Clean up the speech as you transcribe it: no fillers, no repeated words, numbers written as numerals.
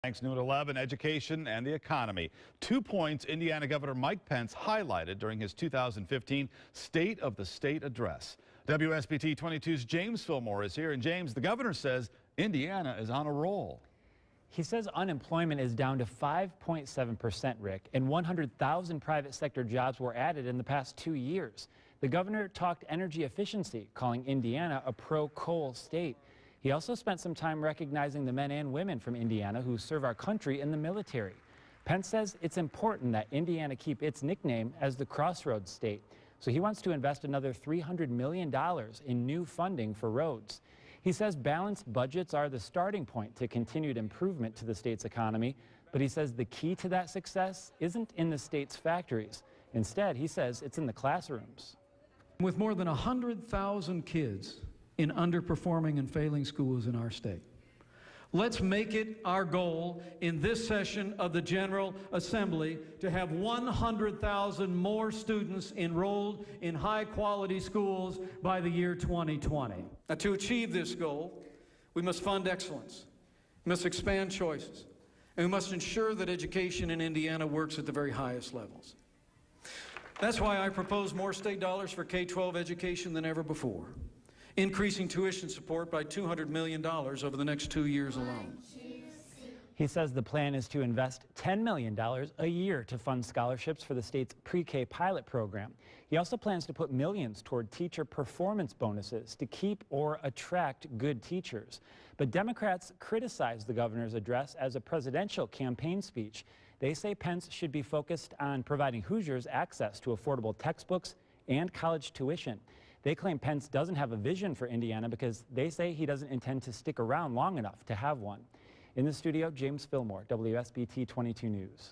Thanks, noon at 11, education and the economy. 2 points Indiana Governor Mike Pence highlighted during his 2015 State of the State address. WSBT-22's James Fillmore is here. And James, the governor says Indiana is on a roll. He says unemployment is down to 5.7%, Rick, and 100,000 private sector jobs were added in the past 2 years. The governor talked energy efficiency, calling Indiana a pro-coal state. He also spent some time recognizing the men and women from Indiana who serve our country in the military. Pence says it's important that Indiana keep its nickname as the Crossroads state. So he wants to invest another $300 million in new funding for roads. He says balanced budgets are the starting point to continued improvement to the state's economy, but he says the key to that success isn't in the state's factories. Instead, he says it's in the classrooms. With more than 100,000 kids in underperforming and failing schools in our state, let's make it our goal in this session of the General Assembly to have 100,000 more students enrolled in high-quality schools by the year 2020. Now, to achieve this goal, we must fund excellence, we must expand choices, and we must ensure that education in Indiana works at the very highest levels. That's why I propose more state dollars for K-12 education than ever before, increasing tuition support by $200 million over the next 2 years alone. He says the plan is to invest $10 million a year to fund scholarships for the state's pre-K pilot program. He also plans to put millions toward teacher performance bonuses to keep or attract good teachers. But Democrats criticize the governor's address as a presidential campaign speech. They say Pence should be focused on providing Hoosiers access to affordable textbooks and college tuition. They claim Pence doesn't have a vision for Indiana because they say he doesn't intend to stick around long enough to have one. In the studio, James Fillmore, WSBT 22 News.